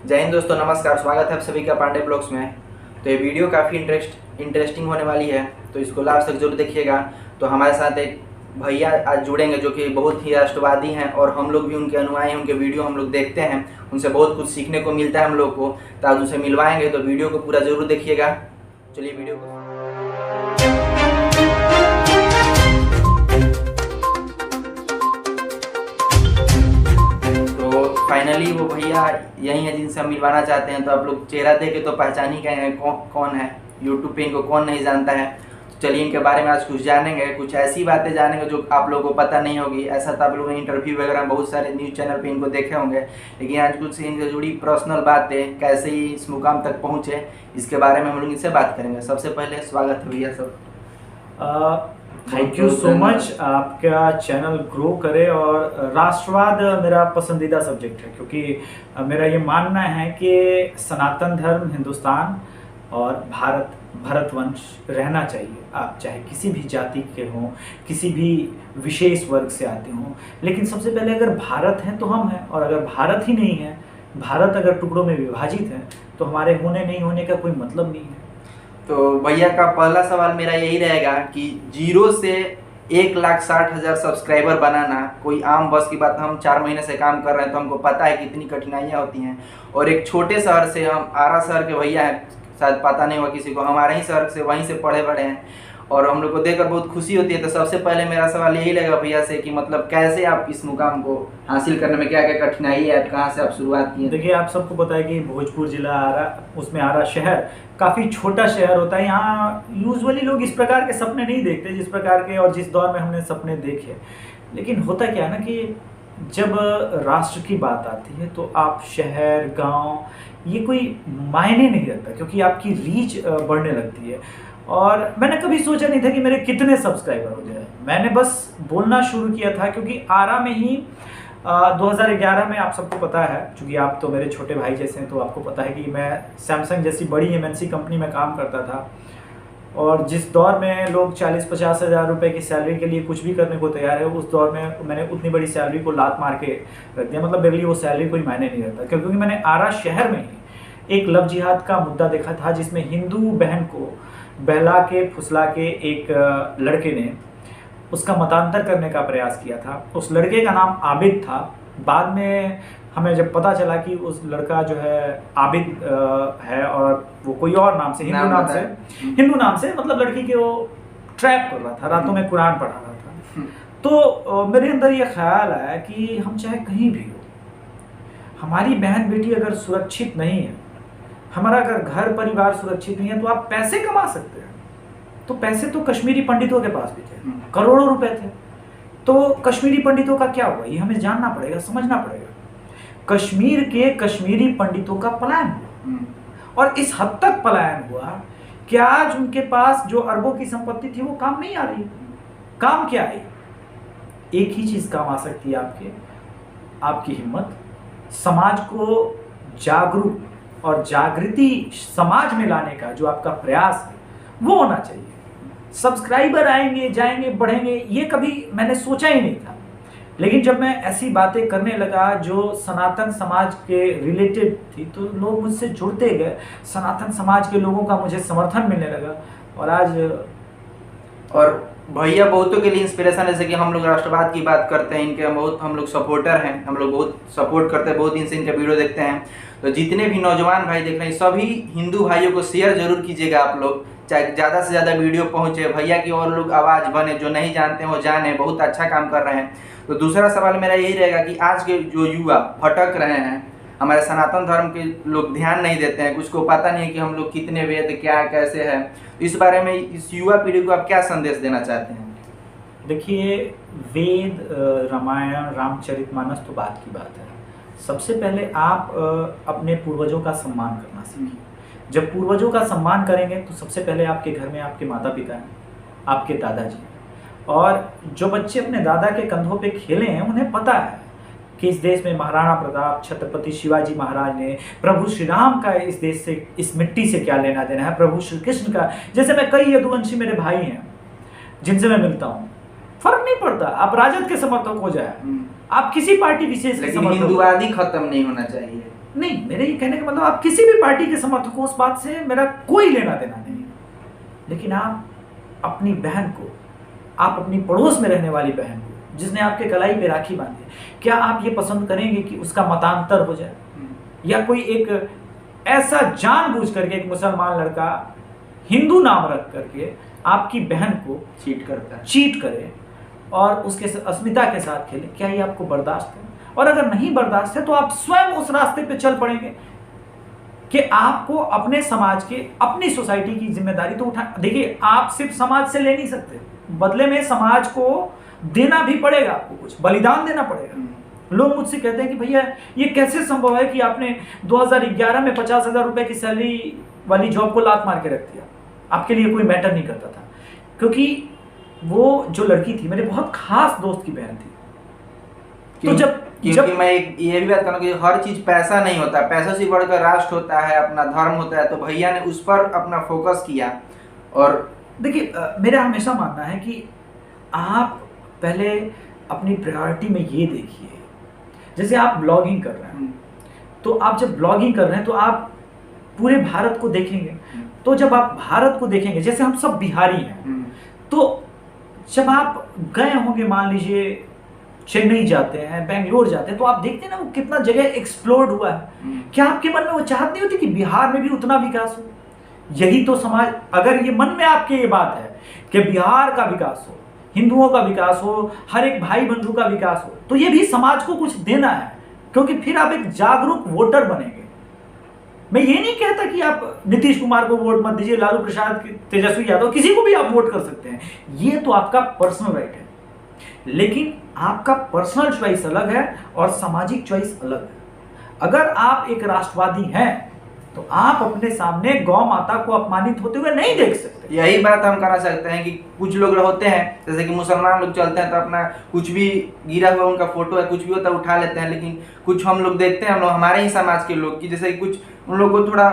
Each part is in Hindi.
जय हिंद दोस्तों, नमस्कार। स्वागत है आप सभी का पांडे ब्लॉग्स में। तो ये वीडियो काफ़ी इंटरेस्टिंग होने वाली है, तो इसको लास्ट तक जरूर देखिएगा। तो हमारे साथ एक भैया आज जुड़ेंगे जो कि बहुत ही राष्ट्रवादी हैं और हम लोग भी उनके अनुयायी हैं। उनके वीडियो हम लोग देखते हैं, उनसे बहुत कुछ सीखने को मिलता है हम लोग को। तो आज उनसे मिलवाएंगे, तो वीडियो को पूरा जरूर देखिएगा। चलिए वीडियो को। फाइनली वो भैया यही है जिनसे हम मिलवाना चाहते हैं। तो आप लोग चेहरा देख के तो पहचान ही गए हैं कौन है। यूट्यूब पे इनको कौन नहीं जानता है। तो चलिए इनके बारे में आज कुछ जानेंगे, कुछ ऐसी बातें जानेंगे जो आप लोगों को पता नहीं होगी। ऐसा तो आप लोगों ने इंटरव्यू वगैरह बहुत सारे न्यूज़ चैनल पे इनको देखे होंगे, लेकिन आज कुछ इनसे जुड़ी पर्सनल बातें, कैसे ही इस मुकाम तक पहुँचे, इसके बारे में हम लोग इनसे बात करेंगे। सबसे पहले स्वागत है भैया सब। Thank you so much. आपका चैनल ग्रो करे। और राष्ट्रवाद मेरा पसंदीदा सब्जेक्ट है, क्योंकि मेरा ये मानना है कि सनातन धर्म, हिंदुस्तान और भारतवंश रहना चाहिए। आप चाहे किसी भी जाति के हों, किसी भी विशेष वर्ग से आते हों, लेकिन सबसे पहले अगर भारत है तो हम हैं। और अगर भारत ही नहीं है, भारत अगर टुकड़ों में विभाजित है, तो हमारे होने नहीं होने का कोई मतलब नहीं है। तो भैया का पहला सवाल मेरा यही रहेगा कि 0 से 1,60,000 सब्सक्राइबर बनाना कोई आम बस की बात। हम 4 महीने से काम कर रहे हैं, तो हमको पता है कितनी कठिनाइयाँ होती हैं। और एक छोटे शहर से, हम आरा शहर के भैया हैं, शायद पता नहीं हुआ किसी को, हमारे ही शहर से, वहीं से पढ़े बड़े हैं, और हम लोग को देखकर बहुत खुशी होती है। तो सबसे पहले मेरा सवाल यही लगेगा भैया से कि मतलब कैसे आप इस मुकाम को हासिल करने में क्या क्या कठिनाई है, कहाँ से आप शुरुआत की है? देखिए, आप सबको पता है कि भोजपुर जिला आरा, उसमें आरा शहर काफ़ी छोटा शहर होता है। यहाँ यूजुअली लोग इस प्रकार के सपने नहीं देखते जिस प्रकार के और जिस दौर में हमने सपने देखे। लेकिन होता क्या है ना कि जब राष्ट्र की बात आती है तो आप शहर, गांव, ये कोई मायने नहीं रखता, क्योंकि आपकी रीच बढ़ने लगती है। और मैंने कभी सोचा नहीं था कि मेरे कितने सब्सक्राइबर हो जाए। मैंने बस बोलना शुरू किया था, क्योंकि आरा में ही 2011 में, आप सबको पता है, क्योंकि आप तो मेरे छोटे भाई जैसे हैं, तो आपको पता है कि मैं सैमसंग जैसी बड़ी एमएनसी कंपनी में काम करता था। और जिस दौर में लोग 40-50 हज़ार रुपये की सैलरी के लिए कुछ भी करने को तैयार है, उस दौर में मैंने उतनी बड़ी सैलरी को लात मार के रख दिया। मतलब मेरे लिए वो सैलरी कोई मायने नहीं रखता, क्योंकि मैंने आरा शहर में ही एक लव जिहाद का मुद्दा देखा था, जिसमें हिंदू बहन को बहला के फुसला के एक लड़के ने उसका मतांतर करने का प्रयास किया था। उस लड़के का नाम आबिद था। बाद में हमें जब पता चला कि उस लड़का जो है आबिद है, और वो कोई और नाम से, हिंदू नाम से मतलब लड़की के वो ट्रैप कर रहा था, रातों में कुरान पढ़ा रहा था। तो मेरे अंदर ये ख्याल आया कि हम चाहे कहीं भी हो, हमारी बहन बेटी अगर सुरक्षित नहीं है, हमारा अगर घर परिवार सुरक्षित नहीं है, तो आप पैसे कमा सकते हैं। तो पैसे तो कश्मीरी पंडितों के पास भी थे, करोड़ों रुपए थे। तो कश्मीरी पंडितों का क्या हुआ, ये हमें जानना पड़ेगा, समझना पड़ेगा। कश्मीर के कश्मीरी पंडितों का पलायन हुआ, और इस हद तक पलायन हुआ कि आज उनके पास जो अरबों की संपत्ति थी वो काम नहीं आ रही। काम क्या है? एक ही चीज काम आ सकती है, आपकी हिम्मत। समाज को जागरूक और जागृति समाज में लाने का जो आपका प्रयास है, वो होना चाहिए। सब्सक्राइबर आएंगे, जाएंगे, बढ़ेंगे, ये कभी मैंने सोचा ही नहीं था। लेकिन जब मैं ऐसी बातें करने लगा जो सनातन समाज के रिलेटेड थी, तो लोग मुझसे जुड़ते गए, सनातन समाज के लोगों का मुझे समर्थन मिलने लगा। और आज भैया बहुतों के लिए इंस्पिरेशन, जैसे कि हम लोग राष्ट्रवाद की बात करते हैं, इनके बहुत हम लोग सपोर्टर हैं, हम लोग बहुत सपोर्ट करते हैं, बहुत दिन से इनके वीडियो देखते हैं। तो जितने भी नौजवान भाई देख रहे हैं, सभी हिंदू भाइयों को शेयर जरूर कीजिएगा आप लोग, चाहे ज़्यादा से ज़्यादा वीडियो पहुँचे, भैया की और लोग आवाज़ बने, जो नहीं जानते हैं वो जाने, बहुत अच्छा काम कर रहे हैं। तो दूसरा सवाल मेरा यही रहेगा कि आज के जो युवा भटक रहे हैं, हमारे सनातन धर्म के लोग ध्यान नहीं देते हैं, कुछ को पता नहीं है कि हम लोग कितने वेद क्या कैसे है, इस बारे में इस युवा पीढ़ी को आप क्या संदेश देना चाहते हैं? देखिए, वेद, रामायण, रामचरितमानस तो बात की बात है। सबसे पहले आप अपने पूर्वजों का सम्मान करना सीखिए। जब पूर्वजों का सम्मान करेंगे, तो सबसे पहले आपके घर में आपके माता पिता हैं, आपके दादाजी हैं। और जो बच्चे अपने दादा के कंधों पे खेले हैं, उन्हें पता है कि इस देश में महाराणा प्रताप, छत्रपति शिवाजी महाराज ने, प्रभु श्री राम का इस देश से, इस मिट्टी से क्या लेना देना है, प्रभु श्री कृष्ण का। जैसे मैं, कई यदुवंशी मेरे भाई हैं जिनसे मैं मिलता हूँ, फर्क नहीं पड़ता आप राजद के समर्थक हो जाए, आप किसी पार्टी विशेष के समर्थक, हिंदुवादी खत्म नहीं होना चाहिए। नहीं, मेरे ये कहने का मतलब आप किसी भी पार्टी के समर्थक हो, उस बात से मेरा कोई लेना देना नहीं है, लेकिन आप अपनी बहन को, आप अपनी पड़ोस में रहने वाली बहन को, जिसने आपके कलाई पे राखी बांधी, क्या आप ये पसंद करेंगे कि उसका मतांतर हो जाए, या कोई एक ऐसा जानबूझ करके एक मुसलमान लड़का हिंदू नाम रख करके आपकी बहन को चीट करे और उसके अस्मिता के साथ खेले? क्या ये आपको बर्दाश्त है? और अगर नहीं बर्दाश्त है तो आप स्वयं उस रास्ते पे चल पड़ेंगे कि आपको अपने समाज के, अपनी सोसाइटी की जिम्मेदारी तो उठा। देखिए, आप सिर्फ समाज से ले नहीं सकते, बदले में समाज को देना भी पड़ेगा, आपको कुछ बलिदान देना पड़ेगा। लोग मुझसे कहते हैं कि भैया ये कैसे संभव है कि आपने 2011 में 50,000 रुपए की सैलरी वाली जॉब को लात मार के रख दिया, आपके लिए कोई मैटर नहीं करता था? क्योंकि वो जो लड़की थी मेरे बहुत खास दोस्त की बहन थी। तो जब मैं ये भी बात करूँ कि हर चीज पैसा नहीं होता, पैसों से बढ़कर राष्ट्र होता है, अपना धर्म होता है, तो भैया ने उस पर अपना फोकस किया। और देखिए, मेरा हमेशा मानना है कि आप पहले अपनी प्रायोरिटी में ये देखिए, जैसे आप ब्लॉगिंग कर रहे हैं, तो आप जब ब्लॉगिंग कर रहे हैं तो आप पूरे भारत को देखेंगे। तो जब आप भारत को देखेंगे, जैसे हम सब बिहारी हैं, तो जब आप गए होंगे, मान लीजिए चेन्नई जाते हैं, बेंगलोर जाते हैं, तो आप देखते हैं ना वो कितना जगह एक्सप्लोर्ड हुआ है। क्या आपके मन में वो चाहत नहीं होती कि बिहार में भी उतना विकास हो? यही तो समाज, अगर ये मन में आपके ये बात है कि बिहार का विकास हो, हिंदुओं का विकास हो, हर एक भाई बंधु का विकास हो, तो ये भी समाज को कुछ देना है, क्योंकि फिर आप एक जागरूक वोटर बनेंगे। मैं ये नहीं कहता कि आप नीतीश कुमार को वोट मत दीजिए, लालू प्रसाद, तेजस्वी यादव, किसी को भी आप वोट कर सकते हैं, ये तो आपका पर्सनल राइट है, लेकिन आपका पर्सनल चॉइस अलग है और सामाजिक चॉइस अलग है। अगर आप एक राष्ट्रवादी हैं तो आप अपने सामने गौ माता को अपमानित होते हुए नहीं देख सकते। यही बात हम करना चाहते हैं कि कुछ लोग होते हैं, जैसे कि मुसलमान लोग चलते हैं तो अपना कुछ भी गिरा हुआ उनका फोटो है, कुछ भी होता है उठा लेते हैं, लेकिन कुछ हम लोग देखते हैं, हम लोग हमारे ही समाज के लोग की, जैसे कि कुछ उन लोगों को थोड़ा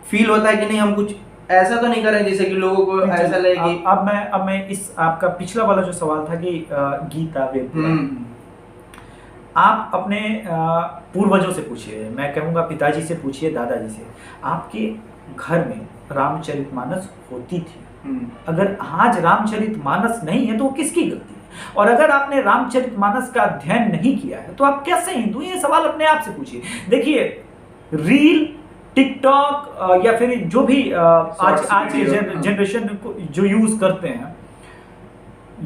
फील होता है कि नहीं हम कुछ ऐसा तो नहीं करें जैसे कि लोगों को ऐसा लगे कि अब मैं इस आपका पिछला वाला जो सवाल था कि गीता वेद, आप अपने पूर्वजों से पूछिए, मैं कहूँगा पिताजी से पूछिए, दादाजी से, आपके घर में रामचरितमानस होती थी? अगर आज रामचरितमानस नहीं है तो वो किसकी गलती है? और अगर आपने रामचरितमानस का अध्ययन नहीं किया है तो आप कैसे हिंदू? ये सवाल अपने आप से पूछिए। देखिए, रील, टिकटॉक या फिर जो भी आज के जनरेशन को जो यूज करते हैं,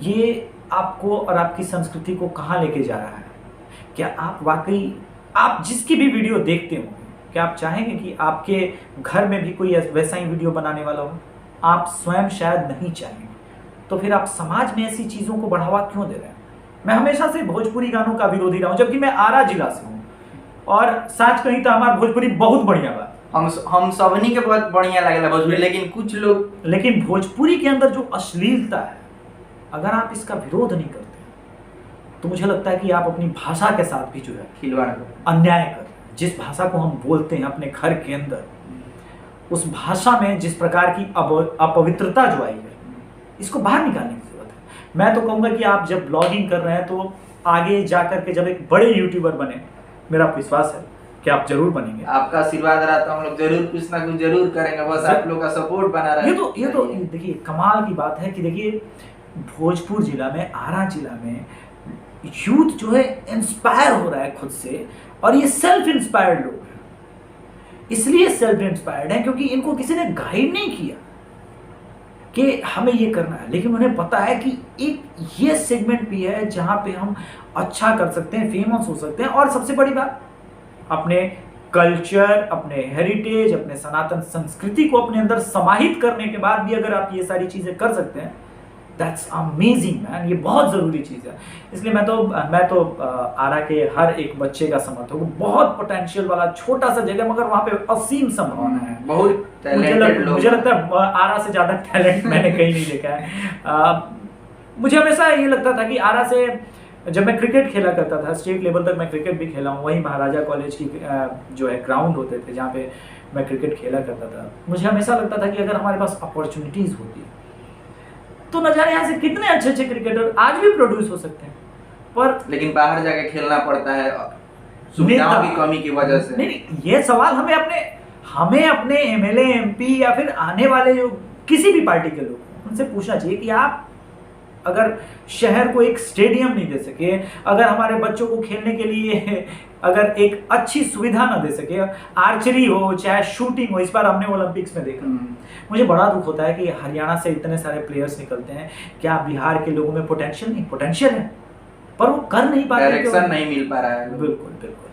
ये आपको और आपकी संस्कृति को कहाँ लेके जा रहा है? क्या आप वाकई, आप जिसकी भी वीडियो देखते हो, क्या आप चाहेंगे कि आपके घर में भी कोई वैसा ही वीडियो बनाने वाला हो? आप स्वयं शायद नहीं चाहेंगे, तो फिर आप समाज में ऐसी चीज़ों को बढ़ावा क्यों दे रहे हैं? मैं हमेशा से भोजपुरी गानों का विरोधी रहा हूँ, जबकि मैं आरा जिला से हूँ, और सच कहीं तो हमारा भोजपुरी बहुत बढ़िया बा, हम सबनी के बहुत बढ़िया लगेगा भोजपुरी, लेकिन कुछ लोग, लेकिन भोजपुरी के अंदर जो अश्लीलता है, अगर आप इसका विरोध नहीं करते तो मुझे लगता है कि आप अपनी भाषा के साथ भी जो है खिलवाड़ अन्याय कर रहे हैं। जिस भाषा को हम बोलते हैं अपने घर के अंदर, उस भाषा में जिस प्रकार की अपवित्रता जो आई है, इसको बाहर निकालने की जरूरत है। मैं तो कहूँगा कि आप जब ब्लॉगिंग कर रहे हैं तो आगे जा करके जब एक बड़े यूट्यूबर बने, मेरा विश्वास है कि आप जरूर बनेंगे। आपका आशीर्वाद रहा तो हम लोग जरूर कुछ ना कुछ जरूर करेंगे, बस आप लोग का सपोर्ट बना रहा है। ये तो देखिए कमाल की बात है कि देखिए भोजपुर जिला में, आरा जिला में यूथ जो है इंस्पायर हो रहा है खुद से, और ये सेल्फ इंस्पायर्ड लोग हैं। इसलिए सेल्फ इंस्पायर्ड है क्योंकि इनको किसी ने गाइड नहीं किया कि हमें ये करना है, लेकिन उन्हें पता है कि एक ये सेगमेंट भी है जहां पे हम अच्छा कर सकते हैं, फेमस हो सकते हैं, और सबसे बड़ी बात, अपने कल्चर, अपने हेरिटेज, अपने सनातन संस्कृति को अपने अंदर समाहित करने के बाद भी अगर आप ये सारी चीजें कर सकते हैं, दैट्स अमेजिंग मैन। ये बहुत ज़रूरी चीज़ है। इसलिए मैं तो आरा के हर एक बच्चे का समर्थक हूँ। बहुत पोटेंशियल वाला छोटा सा जगह, मगर वहाँ पे असीम संभावना है। बहुत मुझे लगता है आरा से ज़्यादा टैलेंट मैंने कहीं नहीं देखा है। मुझे हमेशा ये लगता था कि आरा से, जब मैं क्रिकेट खेला करता था, स्टेट लेवल तक मैं क्रिकेट भी खेला हूँ, वहीं महाराजा कॉलेज की जो है ग्राउंड होते थे जहाँ पे मैं क्रिकेट खेला करता था, मुझे हमेशा लगता था कि अगर हमारे पास अपॉर्चुनिटीज़ होती तो न जाने यहाँ से कितने अच्छे अच्छे क्रिकेटर आज भी प्रोड्यूस हो सकते हैं, पर लेकिन बाहर जाके खेलना पड़ता है। सुविधाओं की कमी की वजह से। नहीं, ये सवाल हमें अपने एमएलए एमपी या फिर आने वाले जो किसी भी पार्टी के लोग उनसे पूछना चाहिए कि आप अगर शहर को एक स्टेडियम नहीं दे सके, अगर हमारे बच्चों को खेलने के लिए अगर एक अच्छी सुविधा ना दे सके, आर्चरी हो चाहे शूटिंग हो, इस बार हमने ओलंपिक्स में देखा, मुझे बड़ा दुख होता है कि हरियाणा से इतने सारे प्लेयर्स निकलते हैं। क्या बिहार के लोगों में पोटेंशियल नहीं? पोटेंशियल है पर वो कर नहीं पाते, डायरेक्शन नहीं मिल पा रहा है। बिल्कुल बिल्कुल।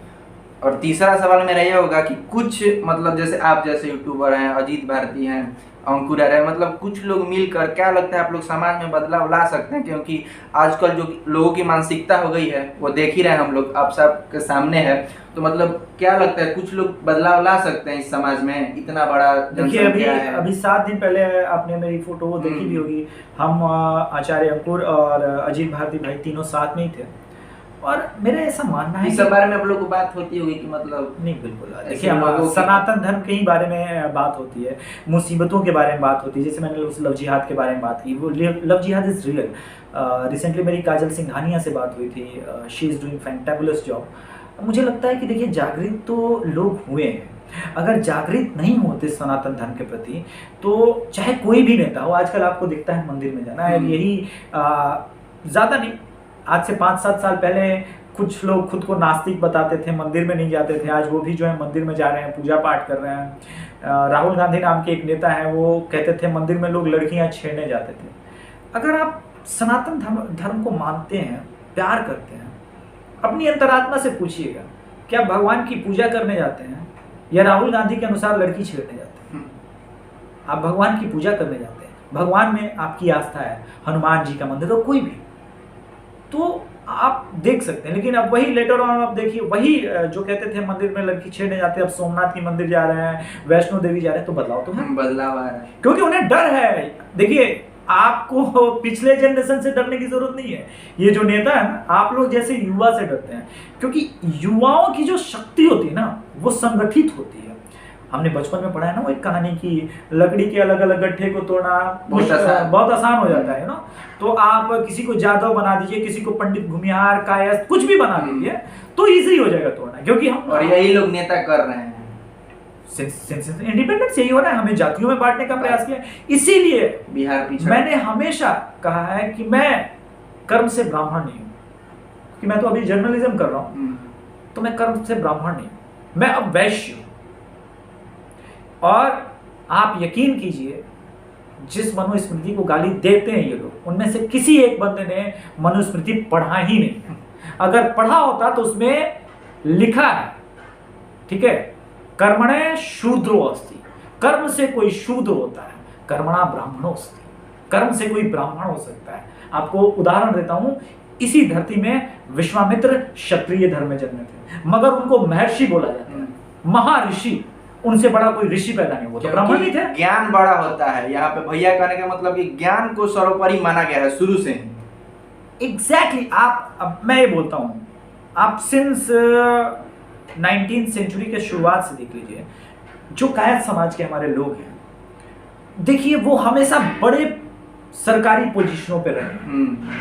और तीसरा सवाल मेरा ये होगा कि कुछ मतलब जैसे आप जैसे यूट्यूबर हैं, अजीत भारती हैं, अंकुर है, मतलब कुछ लोग मिलकर क्या लगता है आप लोग समाज में बदलाव ला सकते हैं? क्योंकि आजकल जो लोगों की मानसिकता हो गई है वो देख ही रहे हैं हम लोग, आप सबके सामने है, तो मतलब क्या लगता है कुछ लोग बदलाव ला सकते हैं इस समाज में? इतना बड़ा देखिए, अभी 7 दिन पहले आपने मेरी फोटो देखी भी होगी, हम आचार्य अंकुर और अजीत भारती भाई तीनों साथ में ही थे। और मेरा ऐसा मानना है इस बारे में आप लोग को बात होती होगी कि मतलब नहीं, बिल्कुल। देखिए, हम सनातन धर्म के ही बारे में बात होती है, मुसीबतों के बारे में बात होती है। जैसे मैंने उस लव जिहाद के बारे में बात की, वो लव जिहाद इज रियल। रिसेंटली मेरी काजल सिंघानिया से बात हुई थी, she is doing fantabulous job. मुझे लगता है कि देखिए, जागृत तो लोग हुए हैं, अगर जागृत नहीं होते सनातन धर्म के प्रति तो चाहे कोई भी नेता हो, आजकल आपको दिखता है मंदिर में जाना है, यही ज़्यादा नहीं, आज से 5-7 साल पहले कुछ लोग खुद को नास्तिक बताते थे, मंदिर में नहीं जाते थे, आज वो भी जो है मंदिर में जा रहे हैं, पूजा पाठ कर रहे हैं। राहुल गांधी नाम के एक नेता हैं, वो कहते थे मंदिर में लोग लड़कियां छेड़ने जाते थे। अगर आप सनातन धर्म को मानते हैं, प्यार करते हैं, अपनी अंतरात्मा से पूछिएगा, क्या भगवान की पूजा करने जाते हैं या राहुल गांधी के अनुसार लड़की छेड़ने जाते हैं? आप भगवान की पूजा करने जाते हैं, भगवान में आपकी आस्था है, हनुमान जी का मंदिर हो, कोई भी, तो आप देख सकते हैं। लेकिन अब वही लेटर ऑन आप देखिए, वही जो कहते थे मंदिर में लड़की छेड़ने जाते हैं, अब सोमनाथ की मंदिर जा रहे हैं, वैष्णो देवी जा रहे हैं, तो बदलाव तो है, बदलाव आ रहा है, क्योंकि उन्हें डर है। देखिए, आपको पिछले जनरेशन से डरने की जरूरत नहीं है, ये जो नेता है ना, आप लोग जैसे युवा से डरते हैं, क्योंकि युवाओं की जो शक्ति होती है ना, वो संगठित होती है। हमने बचपन में पढ़ा है ना वो एक कहानी की, लकड़ी के अलग अलग गट्ठे को तोड़ना बहुत आसान हो जाता है ना, तो आप किसी को जादव बना दीजिए, किसी को पंडित घुमियार कायस्थ कुछ भी बना दीजिए तो इजी हो जाएगा तोड़ना, क्योंकि हम, और यही लोग नेता कर रहे हैं। इंडिपेंडेंस यही हो रहा है, हमें जातियों में बांटने का प्रयास किया, इसीलिए बिहार पीछे। मैंने हमेशा कहा है कि मैं कर्म से ब्राह्मण नहीं हूँ, कि मैं तो अभी जर्नलिज्म कर रहा हूँ, तो मैं कर्म से ब्राह्मण नहीं हूँ, मैं अब वैश्य हूँ। और आप यकीन कीजिए, जिस मनुस्मृति को गाली देते हैं ये लोग, उनमें से किसी एक बंदे ने मनुस्मृति पढ़ा ही नहीं। अगर पढ़ा होता तो उसमें लिखा है, ठीक है, कर्मणे शूद्रो अस्ति, कर्म से कोई शूद्र होता है, कर्मणा ब्राह्मणो अस्ति, कर्म से कोई ब्राह्मण हो सकता है। आपको उदाहरण देता हूं, इसी धरती में विश्वामित्र क्षत्रिय धर्म में जन्मे थे, मगर उनको महर्षि बोला जाता है, महर्षि, उनसे बड़ा कोई ऋषि पैदा नहीं हुआ, तो ब्राह्मण भी थे। ज्ञान बड़ा होता है, यहाँ पे भैया कहने का मतलब कि ज्ञान को सर्वोपरि माना गया है शुरू से ही। एग्जैक्टली। आप, अब मैं ये बोलता हूँ, आप सिंस 19th सेंचुरी के शुरुआत से देख लीजिए, जो कायस्थ समाज के हमारे लोग हैं, देखिए वो हमेशा बड़े सरकारी पोजीशनों पे रहे,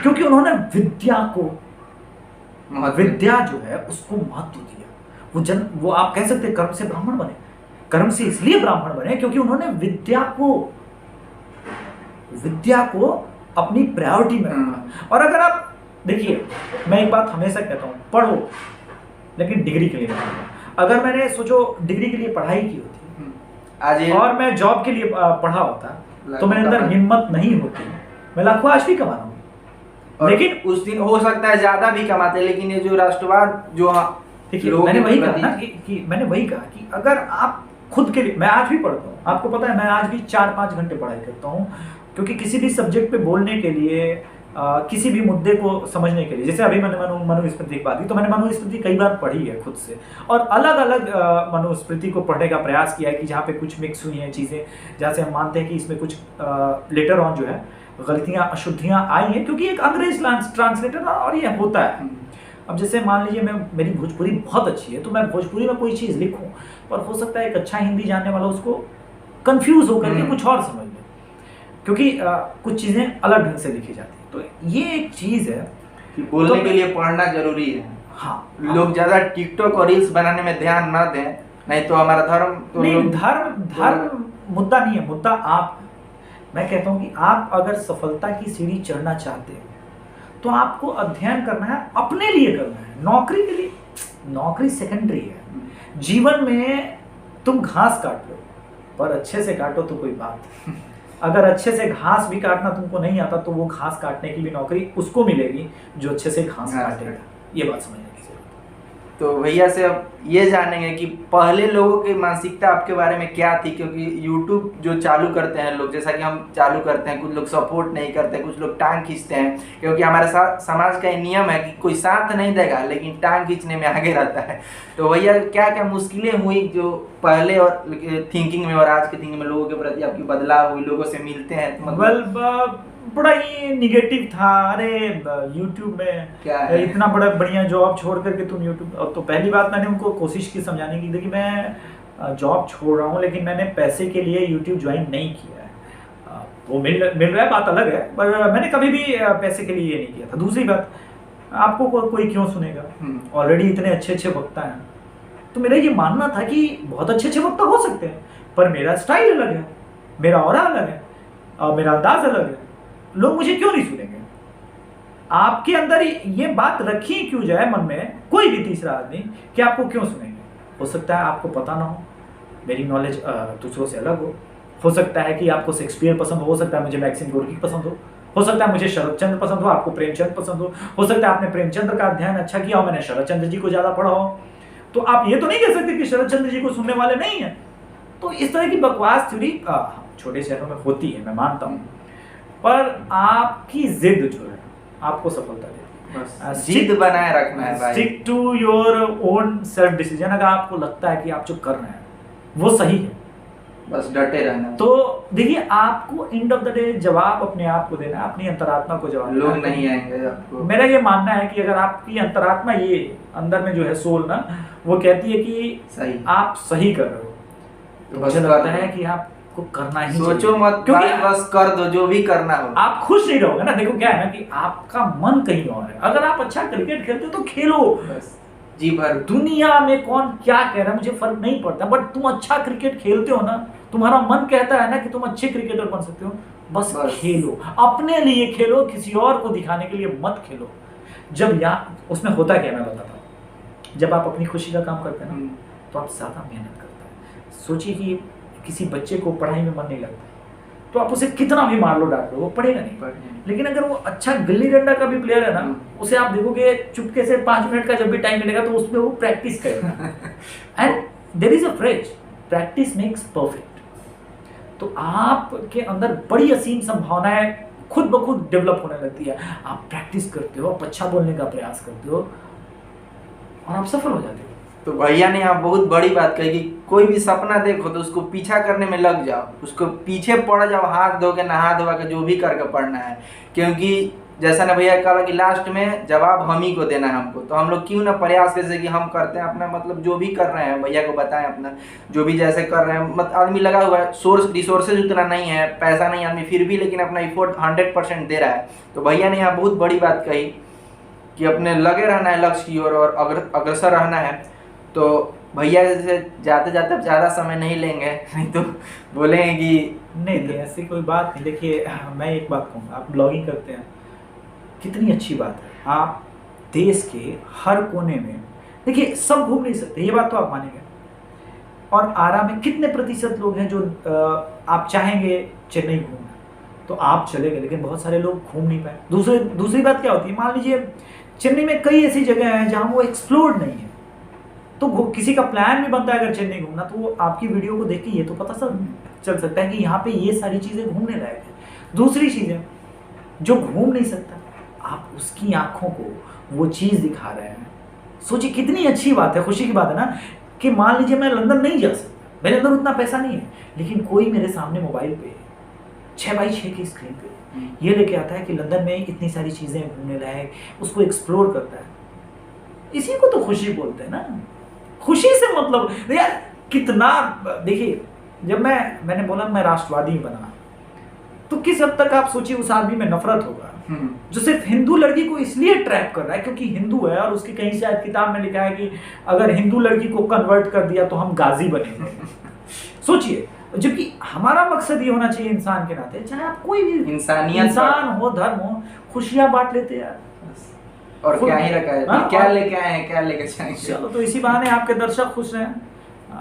क्योंकि उन्होंने विद्या को, विद्या जो है उसको महत्व दिया। वो आप कह सकते हैं कर्म से ब्राह्मण बने। कर्म से इसलिए ब्राह्मण बने क्योंकि उन्होंने विद्या को अपनी प्रायोरिटी में रखा। और अगर आप देखिए, मैं एक बात हमेशा कहता हूं, पढ़ो लेकिन डिग्री के लिए पढ़ो। अगर मैंने सोचो डिग्री के लिए पढ़ाई की होती आज और मैं जॉब के लिए पढ़ा होता तो मेरे अंदर हिम्मत नहीं होती, मैं लाखों आज भी कमा रहा हूं, लेकिन उस दिन हो सकता है ज्यादा भी कमाते। लेकिन ये जो राष्ट्रवाद जो, देखिए मैंने वही कहा ना कि मैंने वही कहा कि अगर आप खुद के लिए, मैं आज भी पढ़ता हूँ, आपको पता है मैं आज भी 4-5 घंटे पढ़ाई करता हूँ, क्योंकि किसी भी सब्जेक्ट पे बोलने के लिए, किसी भी मुद्दे को समझने के लिए, जैसे अभी मैंने मनुस्मृति की बात की, तो मैंने मनुस्मृति कई बार पढ़ी है खुद से, और अलग अलग मनुस्मृति को पढ़ने का प्रयास किया है कि जहाँ पे कुछ मिक्स हुई हैं चीज़ें, जहाँ से हम मानते हैं कि इसमें कुछ लेटर ऑन जो है गलतियाँ अशुद्धियाँ आई हैं, क्योंकि एक अंग्रेज ट्रांसलेटर और ये होता है। अब जैसे मान लीजिए मेरी भोजपुरी बहुत अच्छी है, तो मैं भोजपुरी में कोई चीज़ लिखूं, पर हो सकता है एक अच्छा हिंदी जानने वाला उसको कंफ्यूज होकर के कुछ और समझ ले, क्योंकि कुछ चीज़ें अलग ढंग से लिखी जाती हैं। तो ये एक चीज़ है कि बोलने के लिए पढ़ना जरूरी है। हाँ, लोग ज्यादा टिकटॉक और रील्स बनाने में ध्यान ना दें, नहीं तो हमारा धर्म तो नहीं, लोग धर्म मुद्दा नहीं है, मुद्दा आप, मैं कहता हूँ कि आप अगर सफलता की सीढ़ी चढ़ना चाहते हो तो आपको अध्ययन करना है, अपने लिए करना है। नौकरी के लिए, नौकरी सेकेंडरी है। जीवन में तुम घास काट लो, पर अच्छे से काटो तो कोई बात। अगर अच्छे से घास भी काटना तुमको नहीं आता तो वो घास काटने की भी नौकरी उसको मिलेगी जो अच्छे से घास काटेगा। ये बात समझने की जरूरत है। तो भैया से अब ये जानेंगे कि पहले लोगों की मानसिकता आपके बारे में क्या थी, क्योंकि यूट्यूब जो चालू करते हैं लोग, जैसा कि हम चालू करते हैं, कुछ लोग सपोर्ट नहीं करते, कुछ लोग टांग खींचते हैं, क्योंकि हमारे साथ समाज का ये नियम है कि कोई साथ नहीं देगा लेकिन टांग खींचने में आगे रहता है। तो भैया क्या क्या मुश्किलें हुई जो पहले और थिंकिंग में और आज के थिंकिंग में लोगों के प्रति आपकी बदलाव हुई, लोगों से मिलते हैं तो मतलब बड़ा ही निगेटिव था। अरे यूट्यूब में क्या है? इतना बड़ा बढ़िया जॉब छोड़ करके तुम यूट्यूब, तो पहली बात मैंने उनको कोशिश की समझाने की, देखिए मैं जॉब छोड़ रहा हूँ लेकिन मैंने पैसे के लिए यूट्यूब ज्वाइन नहीं किया है। वो मिल रहा है, बात अलग है, पर मैंने कभी भी पैसे के लिए ये नहीं किया था। दूसरी बात, आपको कोई क्यों सुनेगा, ऑलरेडी इतने अच्छे अच्छे वक्ता हैं। तो मेरा ये मानना था कि बहुत अच्छे अच्छे वक्ता हो सकते हैं, पर मेरा स्टाइल अलग है, मेरा ऑरा अलग है, मेरा अंदाज अलग है, लोग मुझे क्यों नहीं सुनेंगे। आपके अंदर ये बात रखी क्यों जाए मन में, कोई भी तीसरा आदमी, कि आपको क्यों सुनेंगे। हो सकता है आपको पता ना हो, मेरी नॉलेज दूसरों से अलग हो सकता है कि आपको शेक्सपियर पसंद हो सकता है मुझे मैक्सिम गोर्की पसंद हो सकता है मुझे शरद चंद्र पसंद हो, आपको प्रेमचंद पसंद हो सकता है आपने प्रेमचंद्र का अध्ययन अच्छा किया हो, मैंने शरद चंद्र जी को ज्यादा पढ़ा हो। तो आप ये तो नहीं कह सकते कि शरद चंद्र जी को सुनने वाले नहीं है। तो इस तरह की बकवास थ्योरी छोटे शहरों में होती है, मैं मानता हूँ, पर आपकी जिद जो है आपको सफलता देती है। जिद बनाए रखना है भाई, stick to your own self decision. अगर आपको लगता है कि आप जो कर रहे हैं वो सही है, बस डटे रहना। तो देखिए, आपको एंड ऑफ द डे जवाब अपने आप को देना है, अपनी अंतरात्मा को जवाब। लोग नहीं आएंगे आपको। मेरा ये मानना है कि अगर आपकी अंतरात्मा, ये अंदर में जो है सोल ना, वो कहती है कि सही, आप सही कर रहे हो, तो मुझे लगता है कि आपको करना ही सोचो मत, क्योंकि बस कर दो जो भी करना हो। आप खुश नहीं रहोगे ना। देखो क्या है ना कि आपका मन कहीं और है। अगर आप अच्छा क्रिकेट खेलते हो तो खेलो, बस जी भर। दुनिया में कौन क्या कह रहा है मुझे फर्क नहीं पड़ता, बट तुम अच्छा क्रिकेट खेलते हो ना, तुम्हारा मन कहता है ना कि तुम अच्छे क्रिकेटर बन सकते हो, बस खेलो, अपने लिए खेलो, किसी और को दिखाने के लिए मत खेलो। जब उसमें होता क्या, मैं बताता हूँ, जब आप अपनी खुशी का काम करते हैं ना तो आप ज्यादा मेहनत करते हैं। सोचिए कि किसी बच्चे को पढ़ाई में मन नहीं लगता, तो आप उसे कितना भी मार लो, डांट लो, वो पढ़ेगा नहीं। लेकिन अगर वो अच्छा गिल्ली डंडा का भी प्लेयर है ना, उसे आप देखोगे चुपके से 5 मिनट का जब भी टाइम मिलेगा तो उसमें वो प्रैक्टिस करेगा। And there is a phrase, practice makes perfect. तो आपके अंदर बड़ी असीम संभावनाएं खुद ब खुद डेवलप होने लगती है। आप प्रैक्टिस करते हो, आप अच्छा बोलने का प्रयास करते हो और आप सफल हो जाते हो। तो भैया ने यहाँ बहुत बड़ी बात कही कि कोई भी सपना देखो तो उसको पीछा करने में लग जाओ, उसको पीछे पड़ जाओ, हाथ धो के नहा धोवा के जो भी करके पढ़ना है। क्योंकि जैसा ना भैया कहा कि लास्ट में जवाब हम ही को देना है हमको, तो हम लोग क्यों ना प्रयास जैसे कि हम करते हैं अपना, मतलब जो भी कर रहे हैं भैया को बताएं अपना जो भी जैसे कर रहे हैं। मतलब आदमी लगा हुआ है, रिसोर्सेज उतना नहीं है, पैसा नहीं आदमी, फिर भी लेकिन अपना एफर्ट 100% दे रहा है। तो भैया ने यहाँ बहुत बड़ी बात कही कि अपने लगे रहना है लक्ष्य की ओर और अग्रसर रहना है। तो भैया जैसे जाते जाते अब ज़्यादा समय नहीं लेंगे, नहीं तो बोलेंगे कि नहीं ऐसी कोई बात नहीं। देखिए, मैं एक बात कहूँगा, आप ब्लॉगिंग करते हैं, कितनी अच्छी बात है। आप देश के हर कोने में, देखिए सब घूम नहीं सकते, ये बात तो आप मानेंगे। और आरा में कितने प्रतिशत लोग हैं जो आप चाहेंगे चेन्नई घूमना तो आप चले गए, लेकिन बहुत सारे लोग घूम नहीं पाए। दूसरी बात क्या होती है, मान लीजिए चेन्नई में कई ऐसी जगह हैं जहाँ वो एक्सप्लोर्ड नहीं है, तो किसी का प्लान भी बनता है अगर चेन्नई घूमना, तो वो आपकी वीडियो को देख के ये तो पता चल सकता है कि यहाँ पे ये सारी चीज़ें घूमने लायक है। दूसरी चीज़ें, जो घूम नहीं सकता आप उसकी आंखों को वो चीज़ दिखा रहे हैं। सोचिए कितनी अच्छी बात है, खुशी की बात है ना, कि मान लीजिए मैं लंदन नहीं जा सकता, मेरे अंदर उतना पैसा नहीं है, लेकिन कोई मेरे सामने मोबाइल पे 6x6 की स्क्रीन पे ये लेके आता है कि लंदन में इतनी सारी चीज़ें घूमने लायक, उसको एक्सप्लोर करता है। इसी को तो खुशी बोलते हैं ना। खुशी से मतलब यार कितना, देखिए जब मैंने बोला मैं राष्ट्रवादी बना, तो किस हद तक आप सोचिए उस आदमी में नफरत होगा जो सिर्फ हिंदू लड़की को इसलिए ट्रैप कर रहा है क्योंकि हिंदू है, और उसकी कहीं शायद किताब में लिखा है कि अगर हिंदू लड़की को कन्वर्ट कर दिया तो हम गाजी बनेंगे। सोचिए, जबकि हमारा मकसद ये होना चाहिए इंसान के नाते, चाहे आप कोई भी इंसान हो, धर्म हो, खुशियां बांट लेते यार, और क्या ही रखा है, क्या लेके आए हैं, क्या लेके जाएंगे। चलो, तो इसी बहाने आपके दर्शक खुश रहे।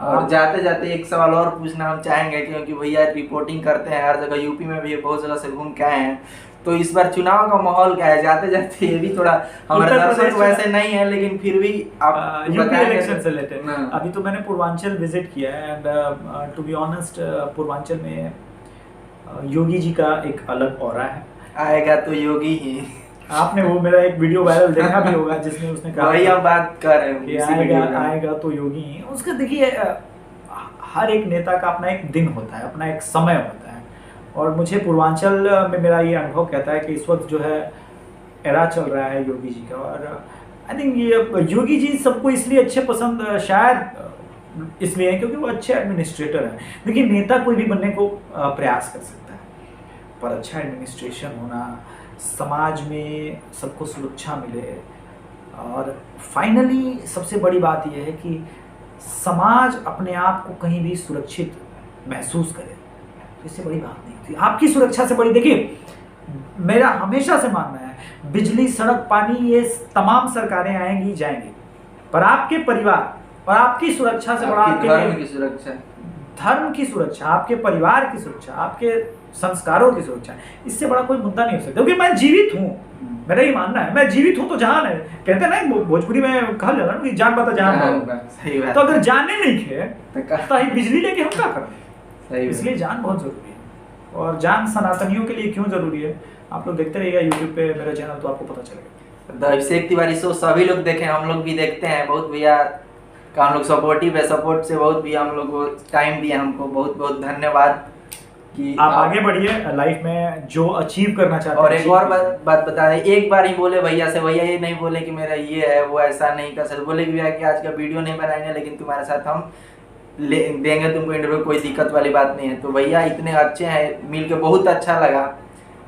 और जाते जाते एक सवाल और पूछना हम चाहेंगे, क्योंकि भैया रिपोर्टिंग करते हैं हर जगह, यूपी में भी बहुत जगह से घूम के आए हैं, तो इस बार चुनाव का माहौल क्या है? जाते जाते ये भी थोड़ा हमारे दर्शक वैसे नहीं है, लेकिन फिर भी आप यूपी इलेक्शन से लेते हैं। अभी तो मैंने पूर्वांचल विजिट किया है, and to be honest Purvanchal में योगी जी का एक अलग ऑरा है। आएगा तो योगी ही। आपने वो मेरा एक वीडियो वायरल देखा भी होगा जिसमें उसने कहा, वही हम बात कर रहे हैं कि आएगा तो योगी ही। उसका देखिए, हर एक नेता का अपना एक दिन होता है, अपना एक समय होता है, और मुझे पूर्वांचल में मेरा ये अनुभव कहता है कि इस वक्त जो है एरा चल रहा है योगी जी का। और आई थिंक ये योगी जी सबको इसलिए अच्छे पसंद शायद इसलिए है क्योंकि वो अच्छे एडमिनिस्ट्रेटर हैं। देखिए, नेता कोई भी बनने को प्रयास कर सकता है, पर अच्छा एडमिनिस्ट्रेशन होना, समाज में सबको सुरक्षा मिले, और फाइनली सबसे बड़ी बात यह है कि समाज अपने आप को कहीं भी सुरक्षित महसूस करे, इससे बड़ी बात नहीं होती। आपकी सुरक्षा से बड़ी, देखिए मेरा हमेशा से मानना है, बिजली, सड़क, पानी, ये तमाम सरकारें आएंगी जाएंगी, पर आपके परिवार और आपकी सुरक्षा से बड़ा आपके धर्म की सुरक्षा, धर्म की सुरक्षा, आपके परिवार की सुरक्षा, आपके संस्कारों की सुरक्षा, इससे बड़ा कोई मुद्दा नहीं हो सकता। क्योंकि मैं जीवित हूँ, मेरा ही मानना है, मैं जीवित हूँ तो जहान है। कहते हैं ना भोजपुरी में कहा जाता है कि जान पाता जहान, तो अगर जाने नहीं खे तो बिजली लेके हम क्या करें? इसलिए जान बहुत जरूरी है, और जान सनातनियों के लिए क्यों जरूरी है, आप लोग देखते रहिएगा यूट्यूब पे मेरा चैनल, तो आपको पता चलेगा। द अभिषेक तिवारी शो सभी लोग देखें, हम लोग भी देखते हैं, बहुत भैया का हम लोग सपोर्टिव है, सपोर्ट से बहुत भी हम लोग को टाइम दिया, हमको बहुत बहुत धन्यवाद कि आप आगे बढ़िए लाइफ में जो अचीव करना चाहते हैं। और एक और बात बता रहे, एक बार ही बोले भैया से, भैया ये नहीं बोले कि मेरा ये है वो ऐसा नहीं कर सकते, बोले कि भैया कि आज का वीडियो नहीं बनाएंगे लेकिन तुम्हारे साथ हम देंगे तुमको इंटरव्यू, कोई दिक्कत वाली बात नहीं है। तो भैया इतने अच्छे हैं, मिल के बहुत अच्छा लगा।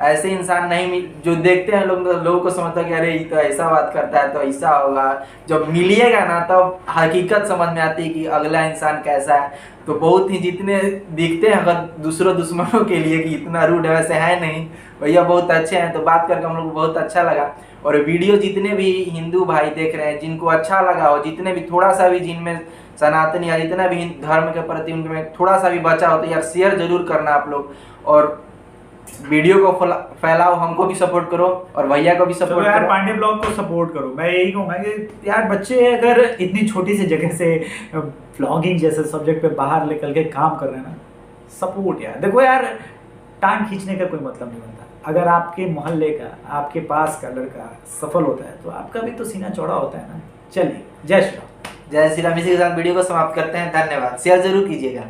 ऐसे इंसान नहीं जो देखते हैं लोगों को समझता कि अरे ये तो ऐसा बात करता है तो ऐसा होगा, जब मिलिएगा ना तब तो हकीकत समझ में आती है कि अगला इंसान कैसा है। तो बहुत ही जितने दिखते हैं अगर दूसरों दुश्मनों के लिए कि इतना रूड है, वैसे है नहीं, भैया बहुत अच्छे हैं। तो बात करके हम लोग को बहुत अच्छा लगा। और वीडियो जितने भी हिंदू भाई देख रहे हैं, जिनको अच्छा लगा हो, जितने भी थोड़ा सा भी जिनमें सनातन या जितना भी धर्म के प्रति उनमें थोड़ा सा भी बचा हो तो यार शेयर जरूर करना आप लोग, और वीडियो को फैलाओ, हमको भी सपोर्ट करो और भैया को भी सपोर्ट यार करो। पांडे ब्लॉग को सपोर्ट करो। मैं यही कहूँगा कि यार बच्चे अगर इतनी छोटी सी जगह से ब्लॉगिंग जैसे सब्जेक्ट पे बाहर निकल के काम कर रहे हैं ना, सपोर्ट यार। देखो यार, टांग खींचने का कोई मतलब नहीं बनता। अगर आपके मोहल्ले का, आपके पास का लड़का सफल होता है तो आपका भी तो सीना चौड़ा होता है ना। चलिए, जय श्री राम। जय श्री राम। इसी के साथ वीडियो को समाप्त करते हैं। धन्यवाद। शेयर जरूर कीजिएगा।